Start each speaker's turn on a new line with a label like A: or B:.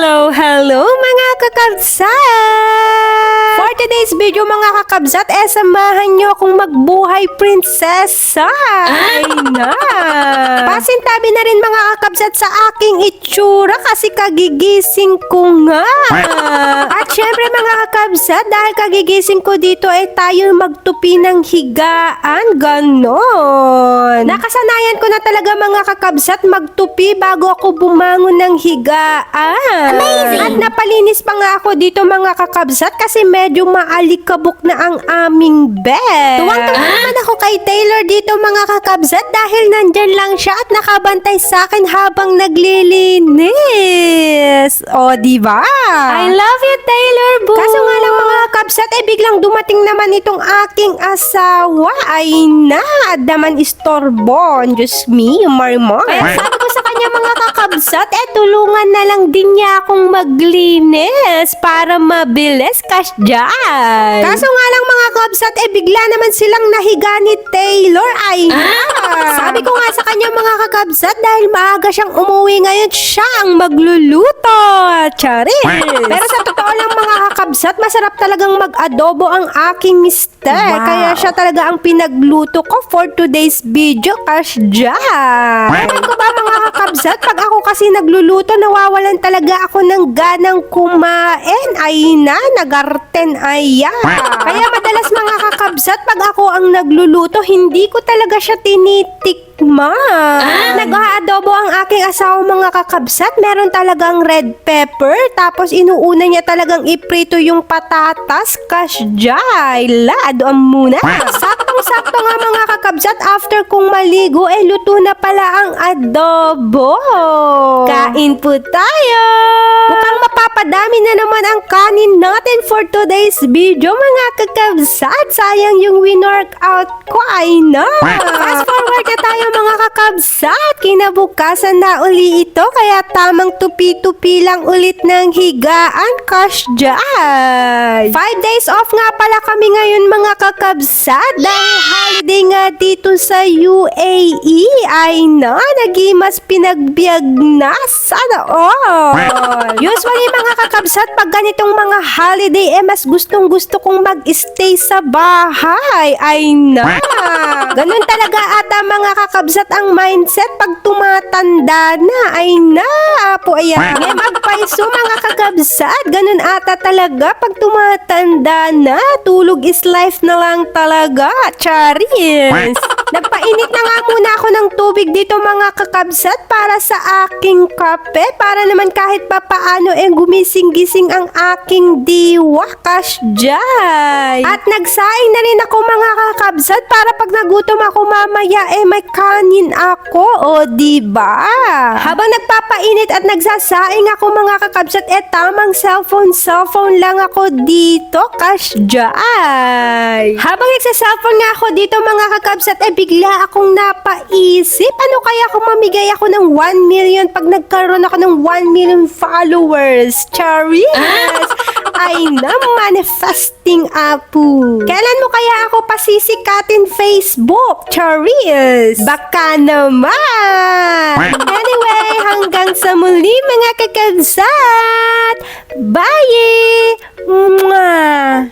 A: Hello mga kakabsat! For today's video mga kakabsat, samahan nyo akong magbuhay prinsesa! Ay na! Pasintabi na rin mga kakabsat sa aking itsura kasi kagigising ko nga! At syempre mga kakabsat, dahil kagigising ko dito tayo magtupi ng higaan, ganon! Nakasanayan ko na talaga mga kakabsat magtupi bago ako bumangon ng higaan! Amazing! At napalinis pa nga ako dito mga kakabsat kasi medyo maalikabok na ang aming bed. Tuwang-tuwa naman ako kay Taylor dito mga kakabsat dahil nandyan lang siya at nakabantay sa akin habang naglilinis. O, diba? I love you, Taylor Boo! Kaso nga lang mga kakabsat, biglang dumating naman itong aking asawa. Ay na, daman istorbon. Diyos me, yung marimor. Kaya sabi ko sa kanya mga kakabsat, tulungan na lang din niya akong maglinis para mabilis cash dyan. Kaso nga lang mga kabsat, bigla naman silang nahiga ni Taylor. Ay sabi ko nga sa kanya mga kakabsat, dahil maaga siyang umuwi ngayon, siya ang magluluto. Charis! Pero sa totoo lang mga kakabsat, masarap talagang mag-adobo ang aking mister. Kaya siya talaga ang pinagluto ko for today's video. Cash dyan. Ewan ko ba mga kakabsat, pag ako kasi nagluluto, nawawalan talaga ako ng ganang kumain. Ay na, nagarten ayan. Kaya madalas mga kakabsat, pag ako ang nagluluto, hindi ko talaga siya tinitikman. Nag-aadobo ang aking asawa mga kakabsat, meron talagang red pepper, tapos inuuna niya talagang iprito yung patatas. Kasjay, ladoan muna. Saktong-sakto nga mga kakabsat, after kong maligo, luto na pala ang adobo. Kain po tayo! Mukhang mapapadami na naman ang kanin natin for today's video mga kakabsat. Sayang yung winorkout ko, ay na. Fast forward na tayo mga kakabsat. Kinabukasan na uli ito, kaya tamang tupi-tupi lang ulit ng higaan. Cash dyan. 5 days off nga pala kami ngayon mga kakabsat dahil holiday nga dito sa UAE. Ay na, nagimas pinagbiag na. Sana all. Usually mga kakabsat, pag ganitong mga holiday, mas gustong-gusto kong mag-stay sa bahay. Ay na. Ganun talaga ata mga kakabsat ang mindset pag tumatanda na. Ay na. Apo ayan. Magpaiso mga kakabsat. Ganun ata talaga pag tumatanda na. Tulog is life na lang talaga. Charis. Nagpainit na nga muna ako ng tubig dito mga kakabsat para sa aking kape. Para naman kahit pa paano gumising-gising ang aking diwa. Kasjay. At nagsaing na rin ako mga kakabsat para pag nagutom ako mamaya may kanin ako. O diba? Habang nagpapainit at nagsasaing ako mga kakabsat, tamang cellphone lang ako dito. Kasjay. Habang nagsa-cellphone nga ako dito mga kakabsat, bigla akong napaisip. Ano kaya kung mamigay ako ng 1 million pag nagkaroon ako ng 1 million followers? Charis! Ay na, manifesting apu. Kailan mo kaya ako pasisikatin Facebook? Charis! Baka naman! Anyway, hanggang sa muli mga kakabsat! Bye! Mwah!